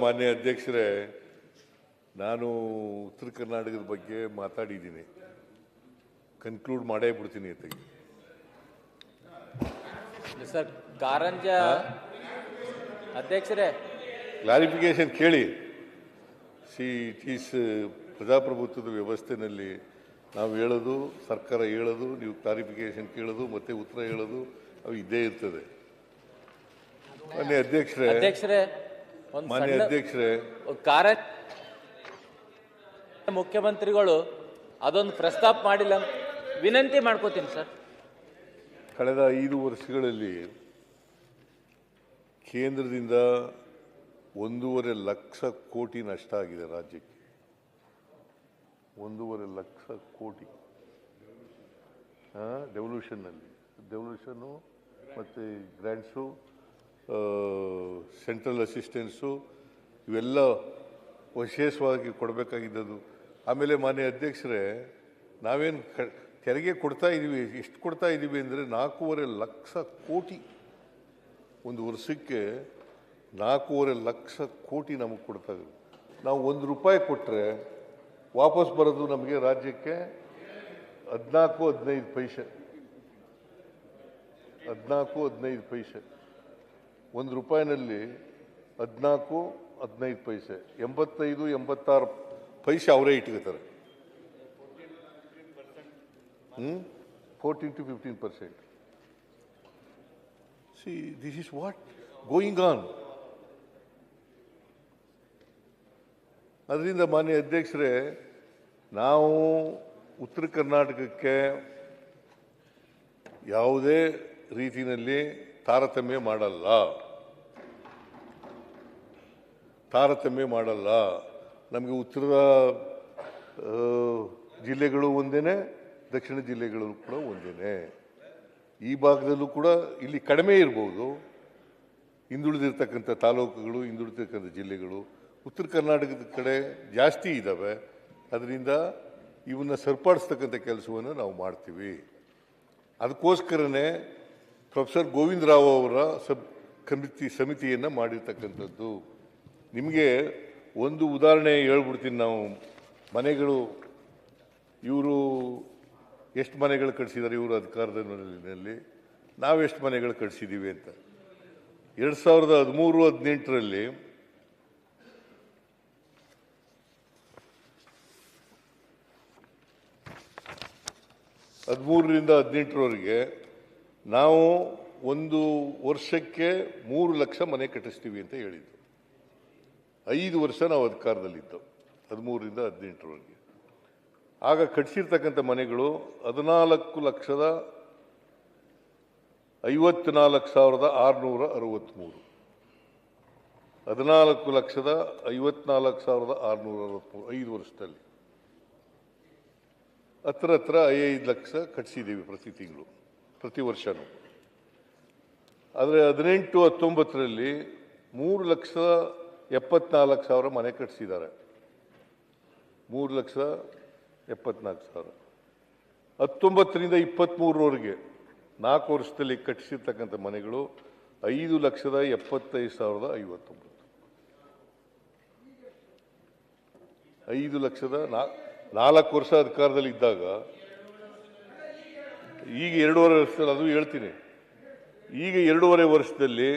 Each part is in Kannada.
ಮಾನ್ಯ ಅಧ್ಯಕ್ಷರೇ, ನಾನು ಉತ್ತರ ಕರ್ನಾಟಕದ ಬಗ್ಗೆ ಮಾತಾಡಿದ್ದೀನಿ, ಕನ್ಕ್ಲೂಡ್ ಮಾಡೇ ಬಿಡ್ತೀನಿ ಅಂತ. ಸರ್ ಕಾರಂಜ ಅಧ್ಯಕ್ಷರೇ, ಕ್ಲಾರಿಫಿಕೇಶನ್ ಕೇಳಿ. ಇಟ್ ಈಸ್ ಪ್ರಜಾಪ್ರಭುತ್ವದ ವ್ಯವಸ್ಥೆಯಲ್ಲಿ ನಾವು ಹೇಳೋದು, ಸರ್ಕಾರ ಹೇಳೋದು, ನೀವು ಕ್ಲಾರಿಫಿಕೇಶನ್ ಕೇಳೋದು ಮತ್ತೆ ಉತ್ತರ ಹೇಳೋದು ಅವು ಇದ್ದೇ ಇರ್ತದೆ. ಮಾನ್ಯ ಅಧ್ಯಕ್ಷರೇ, ಮುಖ್ಯಮಂತ್ರಿಗಳು ಅದೊಂದು ಪ್ರಸ್ತಾಪ ಮಾಡಿಲ್ಲ, ವಿನಂತಿ ಮಾಡ್ಕೋತೀನಿ ಸರ್. ಕಳೆದ 5 ವರ್ಷಗಳಲ್ಲಿ ಕೇಂದ್ರದಿಂದ 1.5 ಲಕ್ಷ ಕೋಟಿ ನಷ್ಟ ಆಗಿದೆ ರಾಜ್ಯಕ್ಕೆ. 1.5 ಲಕ್ಷ ಕೋಟಿ ಡೆವಲ್ಯೂಷನ್ನು ಮತ್ತು ಗ್ರ್ಯಾಂಟ್ಸು, ಸೆಂಟ್ರಲ್ ಅಸಿಸ್ಟೆನ್ಸು ಇವೆಲ್ಲ ವಿಶೇಷವಾಗಿ ಕೊಡಬೇಕಾಗಿದ್ದದು. ಆಮೇಲೆ ಮಾನ್ಯ ಅಧ್ಯಕ್ಷರೇ, ನಾವೇನು ತೆರಿಗೆ ಕೊಡ್ತಾ ಇದ್ದೀವಿ, ಎಷ್ಟು ಕೊಡ್ತಾ ಇದ್ದೀವಿ ಅಂದರೆ 4.5 ಲಕ್ಷ ಕೋಟಿ ಒಂದು ವರ್ಷಕ್ಕೆ. 4.5 ಲಕ್ಷ ಕೋಟಿ ನಮಗೆ ಕೊಡ್ತಾ ಇದ್ದೀವಿ. ನಾವು 1 ರೂಪಾಯಿ ಕೊಟ್ಟರೆ ವಾಪಸ್ ಬರೋದು ನಮಗೆ ರಾಜ್ಯಕ್ಕೆ 14-15 ಪೈಸೆ. 14-15 ಪೈಸೆ. 1 ರೂಪಾಯಿನಲ್ಲಿ 14-15 ಪೈಸೆ, 85-86 ಪೈಸೆ ಅವರೇ ಇಟ್ಕೋತಾರೆ. 14-15%. See, this is what going on. ಅದರಿಂದ ಮಾನ್ಯ ಅಧ್ಯಕ್ಷರೇ, ನಾವು ಉತ್ತರ ಕರ್ನಾಟಕಕ್ಕೆ ಯಾವುದೇ ರೀತಿಯಲ್ಲಿ ತಾರತಮ್ಯ ಮಾಡಲ್ಲ. ನಮಗೆ ಉತ್ತರದ ಜಿಲ್ಲೆಗಳು ಒಂದೇನೆ, ದಕ್ಷಿಣ ಜಿಲ್ಲೆಗಳು ಕೂಡ ಒಂದೇನೆ. ಈ ಭಾಗದಲ್ಲೂ ಕೂಡ ಇಲ್ಲಿ ಕಡಿಮೆ ಇರ್ಬೋದು, ಹಿಂದುಳಿದಿರ್ತಕ್ಕಂಥ ತಾಲೂಕುಗಳು, ಹಿಂದುಳಿದಿರ್ತಕ್ಕಂಥ ಜಿಲ್ಲೆಗಳು ಉತ್ತರ ಕರ್ನಾಟಕದ ಕಡೆ ಜಾಸ್ತಿ ಇದ್ದಾವೆ. ಅದರಿಂದ ಇವನ್ನ ಸರಿಪಡಿಸ್ತಕ್ಕಂಥ ಕೆಲಸವನ್ನು ನಾವು ಮಾಡ್ತೀವಿ. ಅದಕ್ಕೋಸ್ಕರನೇ ಪ್ರೊಫೆಸರ್ ಗೋವಿಂದ ರಾವ್ ಅವರ ಸಮಿತಿಯನ್ನು ಮಾಡಿರ್ತಕ್ಕಂಥದ್ದು. ನಿಮಗೆ ಒಂದು ಉದಾಹರಣೆ ಹೇಳ್ಬಿಡ್ತೀನಿ. ನಾವು ಮನೆಗಳು, ಇವರು ಎಷ್ಟು ಮನೆಗಳು ಕಟ್ಟಿಸಿದ್ದಾರೆ ಇವರು ಅಧಿಕಾರದಲ್ಲಿ, ನಾವು ಎಷ್ಟು ಮನೆಗಳು ಕಟ್ಟಿಸಿದ್ದೀವಿ ಅಂತ. 2013-18ರಲ್ಲಿ 2013-18ರವರೆಗೆ ನಾವು ಒಂದು ವರ್ಷಕ್ಕೆ 3 ಲಕ್ಷ ಮನೆ ಕಟ್ಟಿಸ್ತೀವಿ ಅಂತ ಹೇಳಿದ್ದು. 5 ವರ್ಷ ನಾವು ಅಧಿಕಾರದಲ್ಲಿದ್ದವು, 2013-18ರವರೆಗೆ. ಆಗ ಕಟ್ಟಿಸಿರ್ತಕ್ಕಂಥ ಮನೆಗಳು 14,54,663. 14,54,663 5 ವರ್ಷದಲ್ಲಿ. ಹತ್ರ 5 ಲಕ್ಷ ಕಟ್ಟಿಸಿದ್ದೀವಿ ಪ್ರತಿ ತಿಂಗಳು, ಪ್ರತಿ ವರ್ಷನೂ. ಆದರೆ 18-19ರಲ್ಲಿ 3,74,000 ಮನೆ ಕಟ್ಟಿಸಿದ್ದಾರೆ. 3,74,000. 19ರಿಂದ-23ರವರೆಗೆ 4 ವರ್ಷದಲ್ಲಿ ಕಟ್ಟಿಸಿರ್ತಕ್ಕಂಥ ಮನೆಗಳು 5,75,059. 5 ಲಕ್ಷದ 4 ವರ್ಷ ಅಧಿಕಾರದಲ್ಲಿ ಇದ್ದಾಗ, ಈಗ 2.5 ವರ್ಷದಲ್ಲಿ, ಅದು ಹೇಳ್ತೀನಿ, ಈಗ 2.5 ವರ್ಷದಲ್ಲಿ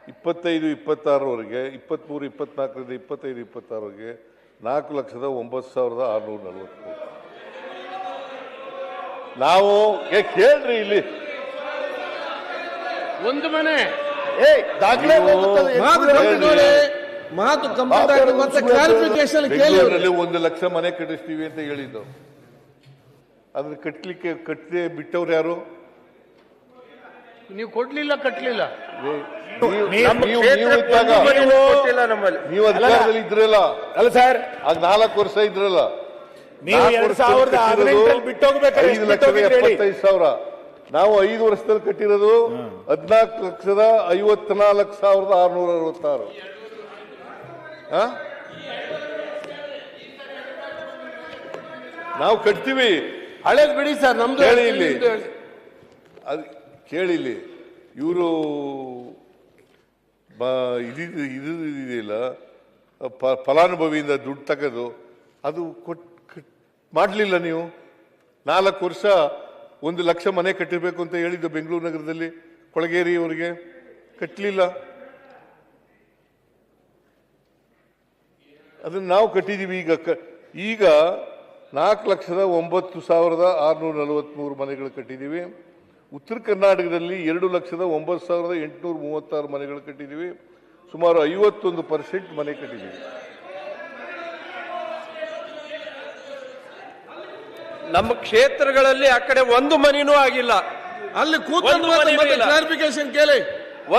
25-26ರವರೆಗೆ, 23-24ರಿಂದ 25-26ರವರೆಗೆ 4,09,643. ನಾವು ಕೇಳ್ರಿ, ಇಲ್ಲಿ ಒಂದು ಮನೆ ದಾಖಲೆ ಮಾತು ಕ್ಲಾರಿಫಿಕೇಶನ್ ಕೇಳಿ. 1 ಲಕ್ಷ ಮನೆ ಕಟ್ಟಿಸ್ತೀವಿ ಅಂತ ಹೇಳಿದ್ದು. ಅದ್ರ ಕಟ್ಟದೆ ಬಿಟ್ಟವ್ರು ಯಾರು? ನೀವು ಕೊಡ್ಲಿಲ್ಲ, ಕಟ್ಟಲಿಲ್ಲ. ನೀವು ಅಧಿಕಾರದಲ್ಲಿ ಇದ್ರಲ್ಲ, ಅಲ್ಲ ಸರ್, ಆಗ 4 ವರ್ಷ ಇದ್ರಲ್ಲ. ನೀವು 2018 ಬಿಟ್ಟು ಹೋಗ್ಬೇಕಾದ್ರೆ 5,75,000. ನಾವು 5 ವರ್ಷದಲ್ಲಿ ಕಟ್ಟಿರೋದು 14,54,666. ನಾವು ಕಟ್ತೀವಿ. ಹಳೇದು ಬಿಡಿ ಸರ್, ನಮ್ದು ಕೇಳಿ ಇಲ್ಲಿ, ಅದು ಕೇಳಿ ಇಲ್ಲಿ. ಇವರು ಇದೆಯಲ್ಲ ಫಲಾನುಭವಿಯಿಂದ ದುಡ್ಡು ತೆಗೆದು ಅದು ಮಾಡಲಿಲ್ಲ. ನೀವು 4 ವರ್ಷ 1 ಲಕ್ಷ ಮನೆ ಕಟ್ಟಿರಬೇಕು ಅಂತ ಹೇಳಿದ್ದು ಬೆಂಗಳೂರು ನಗರದಲ್ಲಿ ಕೊಳಗೇರಿ ಅವರಿಗೆ ಕಟ್ಟಲಿಲ್ಲ. ಅದನ್ನು ನಾವು ಕಟ್ಟಿದ್ದೀವಿ. ಈಗ 4,09,643 ಮನೆಗಳು ಕಟ್ಟಿದ್ದೀವಿ. ಉತ್ತರ ಕರ್ನಾಟಕದಲ್ಲಿ 2,09,836 ಮನೆಗಳು ಕಟ್ಟಿದ್ದೀವಿ. ಸುಮಾರು 51% ಮನೆ ಕಟ್ಟಿದ್ದೀವಿ. ನಮ್ಮ ಕ್ಷೇತ್ರಗಳಲ್ಲಿ ಆ ಕಡೆ ಒಂದು ಮನಿನೂ ಆಗಿಲ್ಲ. ಅಲ್ಲಿ ಕೂತ್ಕೊಂಡು ಕ್ಲಾರಿಫಿಕೇಶನ್ ಕೇಳಿ.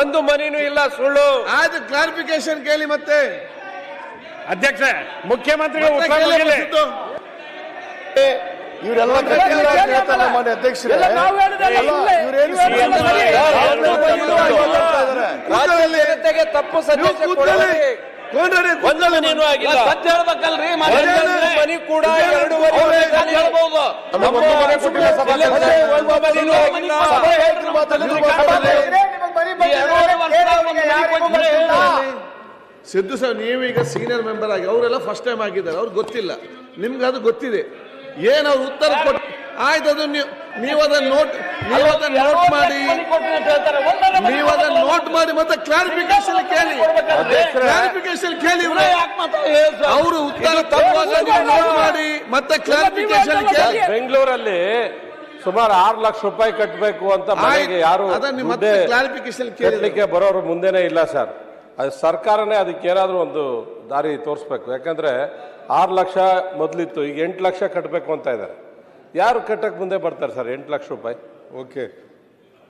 ಒಂದು ಮನಿನೂ ಇಲ್ಲ, ಸುಳ್ಳು. ಆಯ್ತು, ಕ್ಲಾರಿಫಿಕೇಶನ್ ಕೇಳಿ. ಮತ್ತೆ ಅಧ್ಯಕ್ಷ ಮುಖ್ಯಮಂತ್ರಿಗಳು ಇವರೆಲ್ಲ ಅಧ್ಯಕ್ಷರೇ ಜನತೆಗೆ ತಪ್ಪು ಸಂದೇಶ ಕೊಡೋರಿಗೆ ಒಂದು ಮನಿನೂ ಆಗಿಲ್ಲ. ಮನಿ ಕೂಡ 2.5 ಹೇಳ್ಬೋದು. ಸಿದ್ದು ಸರ್, ನೀವೀಗ ಸೀನಿಯರ್ ಮೆಂಬರ್ ಆಗಿ, ಅವರೆಲ್ಲ ಫಸ್ಟ್ ಟೈಮ್ ಆಗಿದ್ದಾರೆ, ಅವ್ರಿಗೆ ಗೊತ್ತಿಲ್ಲ, ನಿಮ್ಗೆ ಅದು ಗೊತ್ತಿದೆ. ಏನ್ ಅವ್ರು ಉತ್ತರ ಕೊಟ್ಟು ಆಯ್ತು, ಅದು ನೀವದನ್ನ ನೋಟ್ ಮಾಡಿ ಮತ್ತೆ ಕ್ಲಾರಿಫಿಕೇಶನ್ ಕೇಳಿ. ಅವರು ಉತ್ತರ ತಪ್ಪುವಾಗ ನೋಟ್ ಮಾಡಿ ಮತ್ತೆ ಕ್ಲಾರಿಫಿಕೇಶನ್ ಕೇಳಿ. ಬೆಂಗಳೂರಲ್ಲಿ ಸುಮಾರು 6 ಲಕ್ಷ ರೂಪಾಯಿ ಕಟ್ಟಬೇಕು ಅಂತ ಮನೆಗೆ ಯಾರು ಕ್ಲಾರಿಫಿಕೇಶನ್ ಕೇಳಲಿಕ್ಕೆ ಬರೋರು ಮುಂದೆನೇ ಇಲ್ಲ ಸರ್. ಅದು ಸರ್ಕಾರನೇ ಅದಕ್ಕೆ ಏನಾದರೂ ಒಂದು ದಾರಿ ತೋರಿಸ್ಬೇಕು. ಯಾಕಂದ್ರೆ 6 ಲಕ್ಷ ಮೊದಲಿತ್ತು, ಈಗ 8 ಲಕ್ಷ ಕಟ್ಟಬೇಕು ಅಂತ ಇದ್ದಾರೆ. ಯಾರು ಕಟ್ಟಕ್ಕೆ ಮುಂದೆ ಬರ್ತಾರೆ ಸರ್ 8 ಲಕ್ಷ ರೂಪಾಯಿ? ಓಕೆ,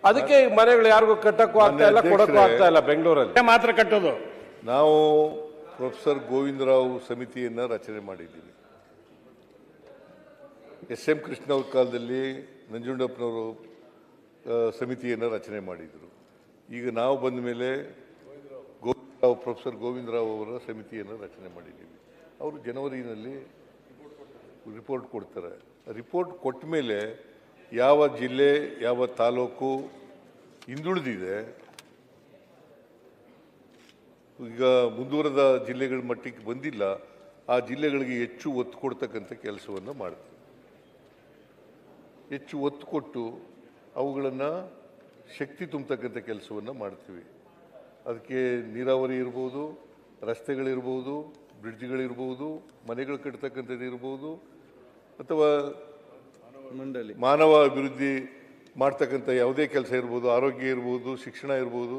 ಅದಕ್ಕೆ ಈಗ ಮನೆಗಳು ಯಾರಿಗೂ ಕಟ್ಟಕ್ಕೂ ಆಗ್ತಾ ಇಲ್ಲ, ಕೊಡಕ್ಕೂ ಆಗ್ತಾ ಇಲ್ಲ. ಬೆಂಗಳೂರಲ್ಲಿ ಮಾತ್ರ ಕಟ್ಟೋದು. ನಾವು ಪ್ರೊಫೆಸರ್ ಗೋವಿಂದರಾವ್ ಸಮಿತಿಯನ್ನು ರಚನೆ ಮಾಡಿದ್ದೀವಿ. SM ಕೃಷ್ಣ ಅವ್ರ ಕಾಲದಲ್ಲಿ ನಂಜುಂಡಪ್ಪನವರು ಸಮಿತಿಯನ್ನು ರಚನೆ ಮಾಡಿದರು. ಈಗ ನಾವು ಬಂದ ಮೇಲೆ ಪ್ರೊಫೆಸರ್ ಗೋವಿಂದರಾವ್ ಅವರ ಸಮಿತಿಯನ್ನು ರಚನೆ ಮಾಡಿದ್ದೀವಿ. ಅವರು ಜನವರಿನಲ್ಲಿ ರಿಪೋರ್ಟ್ ಕೊಡ್ತಾರೆ. ರಿಪೋರ್ಟ್ ಕೊಟ್ಟ ಮೇಲೆ ಯಾವ ಜಿಲ್ಲೆ ಯಾವ ತಾಲೂಕು ಹಿಂದುಳಿದಿದೆ, ಈಗ ಮುಂದುವರೆದ ಜಿಲ್ಲೆಗಳ ಮಟ್ಟಿಗೆ ಬಂದಿಲ್ಲ, ಆ ಜಿಲ್ಲೆಗಳಿಗೆ ಹೆಚ್ಚು ಒತ್ತು ಕೊಡ್ತಕ್ಕಂಥ ಕೆಲಸವನ್ನು ಮಾಡ್ತೀವಿ. ಹೆಚ್ಚು ಒತ್ತು ಕೊಟ್ಟು ಅವುಗಳನ್ನು ಶಕ್ತಿ ತುಂಬತಕ್ಕಂಥ ಕೆಲಸವನ್ನು ಮಾಡ್ತೀವಿ. ಅದಕ್ಕೆ ನೀರಾವರಿ ಇರ್ಬೋದು, ರಸ್ತೆಗಳಿರ್ಬೋದು, ಬ್ರಿಡ್ಜ್ಗಳಿರ್ಬೋದು, ಮನೆಗಳು ಕಟ್ತಕ್ಕಂಥದ್ದು ಇರ್ಬೋದು, ಅಥವಾ ಮಾನವ ಅಭಿವೃದ್ಧಿ ಮಾಡ್ತಕ್ಕಂಥ ಯಾವುದೇ ಕೆಲಸ ಇರ್ಬೋದು, ಆರೋಗ್ಯ ಇರ್ಬೋದು, ಶಿಕ್ಷಣ ಇರ್ಬೋದು,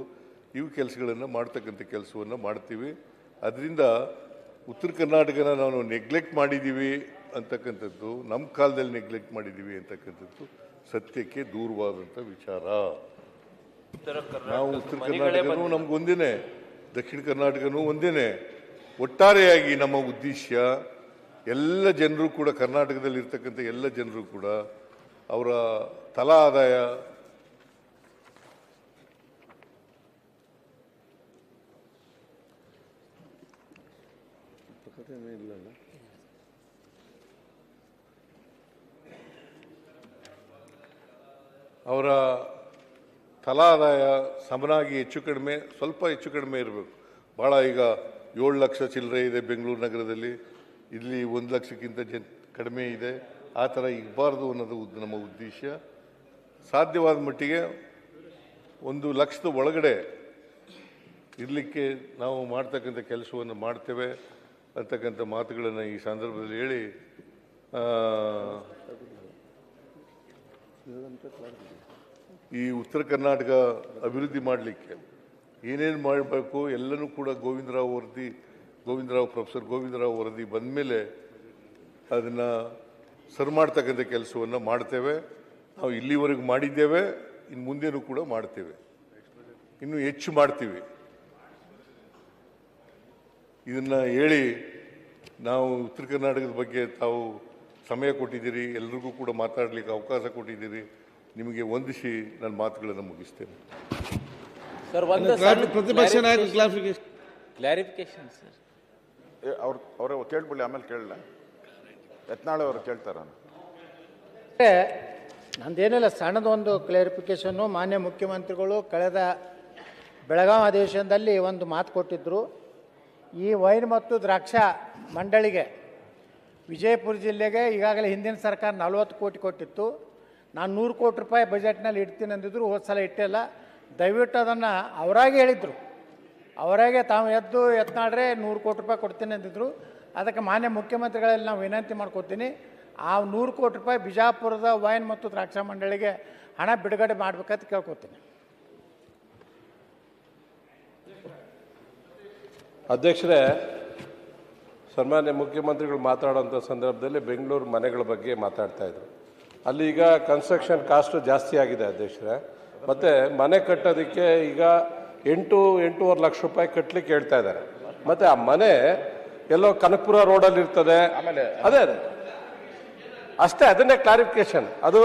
ಇವು ಕೆಲಸಗಳನ್ನು ಮಾಡ್ತಕ್ಕಂಥ ಕೆಲಸವನ್ನು ಮಾಡ್ತೀವಿ. ಅದರಿಂದ ಉತ್ತರ ಕರ್ನಾಟಕನ ನಾವು ನೆಗ್ಲೆಕ್ಟ್ ಮಾಡಿದ್ದೀವಿ ಅಂತಕ್ಕಂಥದ್ದು, ನಮ್ಮ ಕಾಲದಲ್ಲಿ ನೆಗ್ಲೆಕ್ಟ್ ಮಾಡಿದ್ದೀವಿ ಅಂತಕ್ಕಂಥದ್ದು ಸತ್ಯಕ್ಕೆ ದೂರವಾದಂಥ ವಿಚಾರ. ನಾವು ಉತ್ತರ ಕರ್ನಾಟಕನೂ ನಮ್ಗೆ ಒಂದೇನೆ, ದಕ್ಷಿಣ ಕರ್ನಾಟಕನೂ ಒಂದೇನೆ. ಒಟ್ಟಾರೆಯಾಗಿ ನಮ್ಮ ಉದ್ದೇಶ ಎಲ್ಲ ಜನರು ಕೂಡ, ಕರ್ನಾಟಕದಲ್ಲಿ ಇರ್ತಕ್ಕಂಥ ಎಲ್ಲ ಜನರು ಕೂಡ ಅವರ ತಲಾ ಆದಾಯ ಅವರ ತಲಾ ಆದಾಯ ಸಮನಾಗಿ ಹೆಚ್ಚು ಕಡಿಮೆ, ಸ್ವಲ್ಪ ಹೆಚ್ಚು ಕಡಿಮೆ ಇರಬೇಕು. ಭಾಳ ಈಗ 7 ಲಕ್ಷ ಚಿಲ್ಲರೆ ಇದೆ ಬೆಂಗಳೂರು ನಗರದಲ್ಲಿ, ಇಲ್ಲಿ 1 ಲಕ್ಷಕ್ಕಿಂತ ಕಡಿಮೆ ಇದೆ. ಆ ಥರ ಇರಬಾರ್ದು ಅನ್ನೋದು ನಮ್ಮ ಉದ್ದೇಶ. ಸಾಧ್ಯವಾದ ಮಟ್ಟಿಗೆ 1 ಲಕ್ಷದ ಒಳಗಡೆ ಇರಲಿಕ್ಕೆ ನಾವು ಮಾಡ್ತಕ್ಕಂಥ ಕೆಲಸವನ್ನು ಮಾಡ್ತೇವೆ ಅಂತಕ್ಕಂಥ ಮಾತುಗಳನ್ನು ಈ ಸಂದರ್ಭದಲ್ಲಿ ಹೇಳಿ, ಈ ಉತ್ತರ ಕರ್ನಾಟಕ ಅಭಿವೃದ್ಧಿ ಮಾಡಲಿಕ್ಕೆ ಏನೇನು ಮಾಡಬೇಕು ಎಲ್ಲನೂ ಕೂಡ ಪ್ರೊಫೆಸರ್ ಗೋವಿಂದರಾವ್ ವರದಿ ಬಂದ ಮೇಲೆ ಅದನ್ನು ಸರಿ ಮಾಡ್ತಕ್ಕಂಥ ಕೆಲಸವನ್ನು ಮಾಡ್ತೇವೆ. ನಾವು ಇಲ್ಲಿವರೆಗೂ ಮಾಡಿದ್ದೇವೆ, ಇನ್ನು ಮುಂದೇನೂ ಕೂಡ ಮಾಡ್ತೇವೆ, ಇನ್ನೂ ಹೆಚ್ಚು ಮಾಡ್ತೀವಿ. ಇದನ್ನು ಹೇಳಿ ನಾವು ಉತ್ತರ ಕರ್ನಾಟಕದ ಬಗ್ಗೆ ತಾವು ಸಮಯ ಕೊಟ್ಟಿದ್ದೀರಿ, ಎಲ್ರಿಗೂ ಕೂಡ ಮಾತಾಡಲಿಕ್ಕೆ ಅವಕಾಶ ಕೊಟ್ಟಿದ್ದೀರಿ. ನಿಮಗೆ ವಂದಿಸಿ ನನ್ನ ಮಾತುಗಳನ್ನು ಮುಗಿಸ್ತೇನೆ. ಸರ್, ಒಂದು ಪ್ರತಿಪಕ್ಷ ನಾಯಕ ಕ್ಲಾರಿಫಿಕೇಶನ್ ಸರ್. ಅವ್ರು ಕೇಳ್ಬಿಡಿ, ಆಮೇಲೆ ಕೇಳಲ್ಲ. ಯತ್ನಾಳ್ ಅವರು ಕೇಳ್ತಾರ. ನಂದೇನಿಲ್ಲ, ಸಣ್ಣದೊಂದು ಕ್ಲಾರಿಫಿಕೇಶನ್ನು. ಮಾನ್ಯ ಮುಖ್ಯಮಂತ್ರಿಗಳು ಕಳೆದ ಬೆಳಗಾವಿ ಅಧಿವೇಶನದಲ್ಲಿ ಒಂದು ಮಾತು ಕೊಟ್ಟಿದ್ದರು. ಈ ವೈನ್ ಮತ್ತು ದ್ರಾಕ್ಷಾ ಮಂಡಳಿಗೆ ವಿಜಯಪುರ ಜಿಲ್ಲೆಗೆ ಈಗಾಗಲೇ ಹಿಂದಿನ ಸರ್ಕಾರ 40 ಕೋಟಿ ಕೊಟ್ಟಿತ್ತು. ನಾನು 100 ಕೋಟಿ ರೂಪಾಯಿ ಬಜೆಟ್ನಲ್ಲಿ ಇಡ್ತೀನಿ ಅಂದಿದ್ರು, ಹೋದ ಸಲ ಇಟ್ಟಿಲ್ಲ. ದಯವಿಟ್ಟು ಅದನ್ನು ಅವರಾಗೆ ಹೇಳಿದರು, ಅವರಾಗೆ ತಾವು ಎತ್ನಾಡ್ರೆ 100 ಕೋಟಿ ರೂಪಾಯಿ ಕೊಡ್ತೀನಿ ಅಂದಿದ್ರು. ಅದಕ್ಕೆ ಮಾನ್ಯ ಮುಖ್ಯಮಂತ್ರಿಗಳಲ್ಲಿ ನಾವು ವಿನಂತಿ ಮಾಡ್ಕೋತೀನಿ, ಆ 100 ಕೋಟಿ ರೂಪಾಯಿ ಬಿಜಾಪುರದ ವೈನ್ ಮತ್ತು ದ್ರಾಕ್ಷಾ ಮಂಡಳಿಗೆ ಹಣ ಬಿಡುಗಡೆ ಮಾಡಬೇಕಂತ ಕೇಳ್ಕೊತೀನಿ. ಅಧ್ಯಕ್ಷರೇ, ಸನ್ಮಾನ್ಯ ಮುಖ್ಯಮಂತ್ರಿಗಳು ಮಾತಾಡೋಂಥ ಸಂದರ್ಭದಲ್ಲಿ ಬೆಂಗಳೂರು ಮನೆಗಳ ಬಗ್ಗೆ ಮಾತಾಡ್ತಾ ಇದ್ರು. ಅಲ್ಲಿ ಈಗ ಕನ್ಸ್ಟ್ರಕ್ಷನ್ ಕಾಸ್ಟ್ ಜಾಸ್ತಿ ಆಗಿದೆ ಅಧ್ಯಕ್ಷರೇ. ಮತ್ತು ಮನೆ ಕಟ್ಟೋದಕ್ಕೆ ಈಗ 8-8.5 ಲಕ್ಷ ರೂಪಾಯಿ ಕಟ್ಟಲಿಕ್ಕೆ ಹೇಳ್ತಾ ಇದ್ದಾರೆ. ಮತ್ತು ಆ ಮನೆ ಎಲ್ಲೋ ಕನಕಪುರ ರೋಡಲ್ಲಿ ಇರ್ತದೆ. ಅದೇ ಅಷ್ಟೇ, ಅದನ್ನೇ ಕ್ಲಾರಿಫಿಕೇಶನ್. ಅದು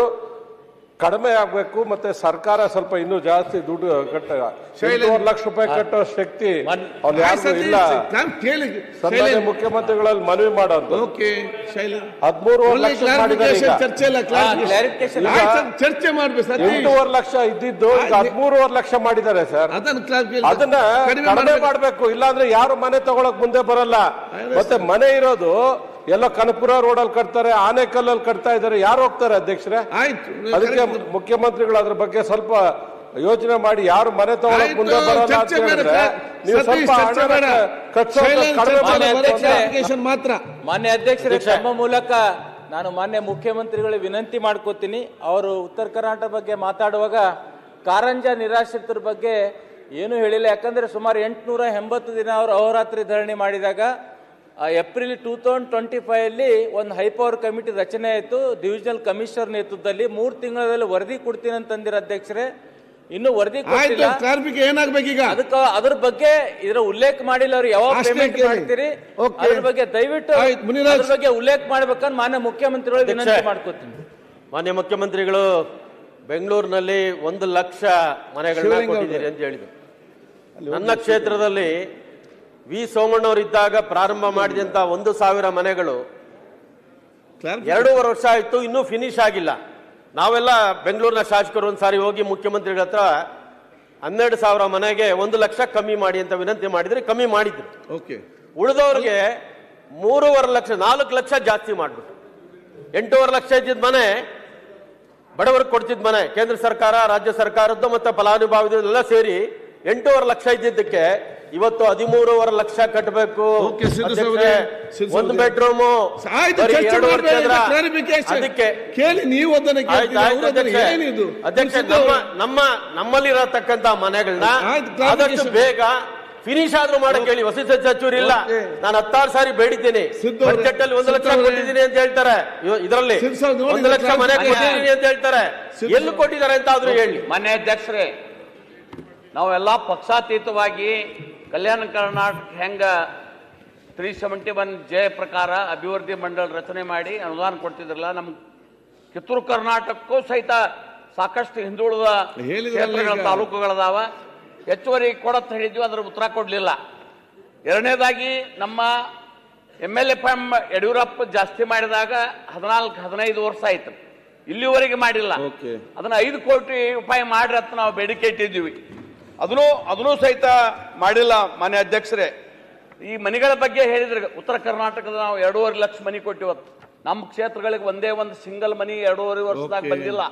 ಕಡಿಮೆ ಆಗಬೇಕು, ಮತ್ತೆ ಸರ್ಕಾರ ಸ್ವಲ್ಪ ಇನ್ನೂ ಜಾಸ್ತಿ ದುಡ್ಡು 8.5 ಲಕ್ಷ ರೂಪಾಯಿ ಕಟ್ಟೋ ಶಕ್ತಿ ಅವ್ನು ಯಾರಿಗೂ ಇಲ್ಲ. ಸನ್ಮಾನ್ಯ ಮುಖ್ಯಮಂತ್ರಿಗಳಲ್ಲಿ ಮನವಿ ಮಾಡೋದು 13 ಲಕ್ಷ ಮಾಡಿದ್ದಾರೆ. ಚರ್ಚೆ ಮಾಡಬೇಕು. 8.5 ಲಕ್ಷ ಇದ್ದಿದ್ದು ಈಗ 13.5 ಲಕ್ಷ ಮಾಡಿದ್ದಾರೆ ಸರ್. ಅದನ್ನ ಕಡಿಮೆ ಮಾಡಬೇಕು, ಇಲ್ಲಾಂದ್ರೆ ಯಾರು ಮನೆ ತಗೊಳಕ್ ಮುಂದೆ ಬರಲ್ಲ. ಮತ್ತೆ ಮನೆ ಇರೋದು ಎಲ್ಲೋ ಕನಕಪುರ ರೋಡಲ್ಲಿ ಕಟ್ತಾರೆ, ಆನೆಕಲ್ಲಲ್ಲಿ ಕಟ್ತಾ ಇದ್ದಾರೆ, ಯಾರು ಹೋಗ್ತಾರೆ ಅಧ್ಯಕ್ಷರೇ? ಅದಕ್ಕೆ ಮುಖ್ಯಮಂತ್ರಿಗಳು ಅದ್ರ ಬಗ್ಗೆ ಸ್ವಲ್ಪ ಯೋಚನೆ ಮಾಡಿ ಯಾರು ಮನೆ ತಗೊಳಕ್ ಮುಂದೆ ಬರಲ್ಲ ಅಂತ ಹೇಳಿದ್ರೆ ನೀವು ಸ್ವಲ್ಪ ಮಾತ್ರ. ಮಾನ್ಯ ಅಧ್ಯಕ್ಷರೇ, ತಮ್ಮ ಮೂಲಕ ನಾನು ಮಾನ್ಯ ಮುಖ್ಯಮಂತ್ರಿಗಳಿಗೆ ವಿನಂತಿ ಮಾಡ್ಕೋತೀನಿ. ಅವರು ಉತ್ತರ ಕರ್ನಾಟಕ ಬಗ್ಗೆ ಮಾತಾಡುವಾಗ ಕಾರಂಜ ನಿರಾಶ್ರಿತರ ಬಗ್ಗೆ ಏನು ಹೇಳಿಲ್ಲ. ಯಾಕಂದ್ರೆ ಸುಮಾರು 880 ದಿನ ಅವರು ಅಹೋರಾತ್ರಿ ಧರಣಿ ಮಾಡಿದಾಗ ಏಪ್ರಿಲ್ 2025 ಒಂದು ಹೈಪವರ್ ಕಮಿಟಿ ರಚನೆ ಆಯಿತು ಡಿವಿಷನಲ್ ಕಮಿಷನರ್ ನೇತೃತ್ವದಲ್ಲಿ. 3 ತಿಂಗಳಲ್ಲಿ ವರದಿ ಕೊಡ್ತೀನಿ ಅಂತಂದಿರ ಅಧ್ಯಕ್ಷರೇ, ಇನ್ನು ವರದಿ ಕೊಟ್ಟಿಲ್ಲ. ಏನಾಗಬೇಕೀಗ ಅದಕ್ಕೆ ಅದ್ರ ಬಗ್ಗೆ ಇದರ ಉಲ್ಲೇಖ ಮಾಡಿಲ್ಲ. ಅವ್ರು ಯಾವಾಗ ಪೇಮೆಂಟ್ ಮಾಡ್ತೀರಿ ಅದ್ರ ಬಗ್ಗೆ ದಯವಿಟ್ಟು ಅದ್ರ ಬಗ್ಗೆ ಉಲ್ಲೇಖ ಮಾಡ್ಬೇಕಂತ ಮಾನ್ಯ ಮುಖ್ಯಮಂತ್ರಿಗಳು ವಿನಂತಿ ಮಾಡ್ಕೋತೀನಿ. ಮಾನ್ಯ ಮುಖ್ಯಮಂತ್ರಿಗಳು ಬೆಂಗಳೂರಿನಲ್ಲಿ 1 ಲಕ್ಷ ಮನೆಗಳನ್ನ ಕೊಟ್ಟಿದ್ದೀರಿ ಅಂತ ಹೇಳಿದ್ರು. ನನ್ನ ಕ್ಷೇತ್ರದಲ್ಲಿ ವಿ ಸೋಮಣ್ಣವರಿದ್ದಾಗ ಪ್ರಾರಂಭ ಮಾಡಿದಂತ 1,000 ಮನೆಗಳು 2.5 ವರ್ಷ ಆಯ್ತು, ಇನ್ನೂ ಫಿನಿಶ್ ಆಗಿಲ್ಲ. ನಾವೆಲ್ಲ ಬೆಂಗಳೂರಿನ ಶಾಸಕರು ಒಂದ್ಸಾರಿ ಹೋಗಿ ಮುಖ್ಯಮಂತ್ರಿಗಳ ಹತ್ರ 12,000 ಮನೆಗೆ 1 ಲಕ್ಷ ಕಮ್ಮಿ ಮಾಡಿ ಅಂತ ವಿನಂತಿ ಮಾಡಿದ್ರೆ ಕಮ್ಮಿ ಮಾಡಿದ್ರು. ಉಳಿದವ್ರಿಗೆ 3.5 ಲಕ್ಷ 4 ಲಕ್ಷ ಜಾಸ್ತಿ ಮಾಡ್ಬಿಟ್ಟು 8.5 ಲಕ್ಷ ಇದ್ದಿದ್ದ ಮನೆ ಬಡವರಿಗೆ ಕೊಡ್ತಿದ್ ಮನೆ ಕೇಂದ್ರ ಸರ್ಕಾರ ರಾಜ್ಯ ಸರ್ಕಾರದ್ದು ಮತ್ತೆ ಫಲಾನುಭವಿಗಳೆಲ್ಲ ಸೇರಿ 8.5 ಲಕ್ಷ ಇದ್ದಿದ್ದಕ್ಕೆ ಇವತ್ತು 13.5 ಲಕ್ಷ ಕಟ್ಟಬೇಕು. 1 ಬೆಡ್ರೂಮ್ ಅದಕ್ಕೆ ಕೇಳಿ ನೀವು ಅಧ್ಯಕ್ಷ ನಮ್ಮಲ್ಲಿರತಕ್ಕಂತ ಮನೆಗಳನ್ನ ಆದಷ್ಟು ಬೇಗ ಫಿನಿಶ್ ಆದ್ರೂ ಮಾಡಕ್ ಹೇಳಿ. ವಸತಿ ಸಚಿವರು ಇಲ್ಲ, ನಾನು 16 ಸಾರಿ ಬೇಡಿದ್ದೀನಿ. ಬಜೆಟ್ ಅಲ್ಲಿ 1 ಲಕ್ಷ ಕೊಟ್ಟಿದ್ದೀನಿ ಅಂತ ಹೇಳ್ತಾರೆ, ಇದರಲ್ಲಿ 1 ಲಕ್ಷ ಮನೆ ಕೊಟ್ಟಿದ್ದೀನಿ ಅಂತ ಹೇಳ್ತಾರೆ. ಎಲ್ಲಿ ಕೊಟ್ಟಿದ್ದಾರೆ ಅಂತ ಆದ್ರೂ ಹೇಳಿ. ಮಾನ್ಯ ಅಧ್ಯಕ್ಷರೇ, ನಾವೆಲ್ಲ ಪಕ್ಷಾತೀತವಾಗಿ ಕಲ್ಯಾಣ ಕರ್ನಾಟಕ ಹೆಂಗ 371 ಜೆ ಪ್ರಕಾರ ಅಭಿವೃದ್ಧಿ ಮಂಡಳ ರಚನೆ ಮಾಡಿ ಅನುದಾನ ಕೊಡ್ತಿದ್ರಲ್ಲ, ನಮ್ಮ ಕಿತ್ತೂರು ಕರ್ನಾಟಕಕ್ಕೂ ಸಹಿತ ಸಾಕಷ್ಟು ಹಿಂದುಳಿದ ಕ್ಷೇತ್ರಗಳ ತಾಲೂಕುಗಳದಾವ. ಹೆಚ್ಚುವರಿ ಕೊಡತ್ ಹೇಳಿದ್ವಿ, ಅದ್ರ ಉತ್ತರ ಕೊಡ್ಲಿಲ್ಲ. ಎರಡನೇದಾಗಿ ನಮ್ಮ MLFM ಯಡಿಯೂರಪ್ಪ ಜಾಸ್ತಿ ಮಾಡಿದಾಗ 14-15 ವರ್ಷ ಆಯ್ತು, ಇಲ್ಲಿವರೆಗೆ ಮಾಡಿಲ್ಲ. ಅದನ್ನ 5 ಕೋಟಿ ರೂಪಾಯಿ ಮಾಡ್ರಿ ಅಂತ ನಾವು ಬೇಡಿಕೆ ಇಟ್ಟಿದ್ದೀವಿ, ಅದನ್ನೂ ಸಹಿತ ಮಾಡಿಲ್ಲ. ಮಾನ್ಯ ಅಧ್ಯಕ್ಷರೇ, ಈ ಮನೆಗಳ ಬಗ್ಗೆ ಹೇಳಿದ್ರೆ ಉತ್ತರ ಕರ್ನಾಟಕದ ನಾವು 2.5 ಲಕ್ಷ ಮನೆ ಕೊಟ್ಟಿವತ್ತು. ನಮ್ಮ ಕ್ಷೇತ್ರಗಳಿಗೆ ಒಂದೇ ಒಂದು ಸಿಂಗಲ್ ಮನಿ 2.5 ವರ್ಷದಾಗ ಬಂದಿಲ್ಲ.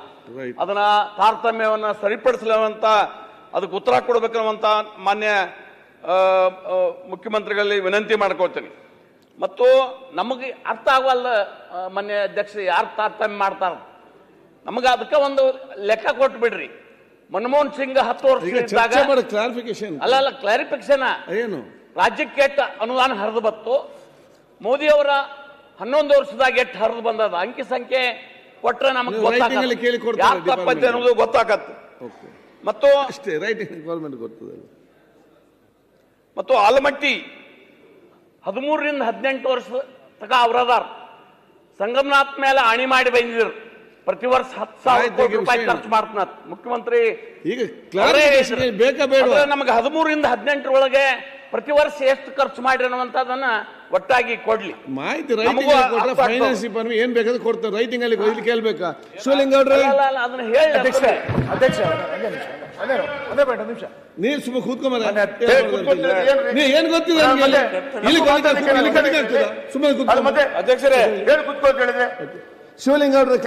ಅದನ್ನ ತಾರತಮ್ಯವನ್ನ ಸರಿಪಡಿಸಲಂತ ಅದಕ್ಕೆ ಉತ್ತರ ಕೊಡ್ಬೇಕನ್ನುವಂತ ಮಾನ್ಯ ಮುಖ್ಯಮಂತ್ರಿಗಳಲ್ಲಿ ವಿನಂತಿ ಮಾಡ್ಕೊಳ್ತೀನಿ. ಮತ್ತು ನಮಗೆ ಅರ್ಥ ಆಗವಲ್ಲ ಮಾನ್ಯ ಅಧ್ಯಕ್ಷ, ಯಾರು ತಾರತಮ್ಯ ಮಾಡ್ತಾರ ನಮಗೆ ಅದಕ್ಕೆ ಒಂದು ಲೆಕ್ಕ ಕೊಟ್ಟು ಬಿಡ್ರಿ. ಮನಮೋಹನ್ ಸಿಂಗ್ 10 ವರ್ಷ ಇದ್ದಾಗ ಅಲ್ಲ ಕ್ಲಾರಿಫಿಕೇಶನ್ ಏನು ರಾಜ್ಯಕ್ಕೆ ಎಷ್ಟು ಅನುದಾನ ಹರಿದು ಬತ್ತು, ಮೋದಿ ಅವರ 11 ವರ್ಷದಾಗ ಎಷ್ಟು ಹರಿದು ಬಂದದ ಅಂಕಿ ಸಂಖ್ಯೆ ಕೊಟ್ರೆ ನಮಗೆ ತಪ್ಪೈತೆ ಅನ್ನೋದು ಗೊತ್ತಾಗತ್ತೆ. ಮತ್ತು ಆಲಮಟ್ಟಿ 13ರಿಂದ 18 ವರ್ಷ ತಕ ಅವರದಾರ ಸಂಗಮನಾಥ್ ಮೇಲೆ ಆಣಿ ಮಾಡಿ ಬಂದಿದ್ರು. ಪ್ರತಿ ವರ್ಷ 10,000 ಕೋಟಿ ರೂಪಾಯಿ ಖರ್ಚು ಮಾಡ್ತಾನ ಮುಖ್ಯಮಂತ್ರಿ. ನಮಗೆ 13ರಿಂದ 18 ಒಳಗೆ ಪ್ರತಿ ವರ್ಷ ಎಷ್ಟು ಖರ್ಚು ಮಾಡಿ ಅನ್ನುವಂಥದ್ದನ್ನ ಒಟ್ಟಾಗಿ ಕೊಡ್ಲಿ. ಮಾಹಿತಿ ರೈಟಿಂಗ್ ಕೊಟ್ರೆ ಫೈನಾನ್ಸ್ ಡಿಪಾರ್ಟ್ಮೆಂಟ್ ಏನ್ ಬೇಕಾದ್ರೂ ಕೊಡ್ತಾರೆ. ರೈಟಿಂಗ್ ಅಲ್ಲಿ ಇಲ್ಲಿ ಕೇಳ್ಬೇಕಾ ಶಿವಲಿಂಗೌಡ್ರೆ? ಅದನ್ನ ಹೇಳಿ ಅಧ್ಯಕ್ಷ ನಿಮಿಷ ನೀನ್ ಸುಮ್ಮನೆ ಕೂತ್ಕೊಂಬ. ನೀ ಏನ್ ಗೊತ್ತಿಲ್ಲ ಇಲ್ಲಿ ಸುಮ್ಮನೆ ಅಧ್ಯಕ್ಷರೇ ಹೇಳಿ ಕೂತ್ಕೊಂಡು ಹೇಳಿದ್ರೆ ಶಿವಲಿಂಗೌಡ್ರೆ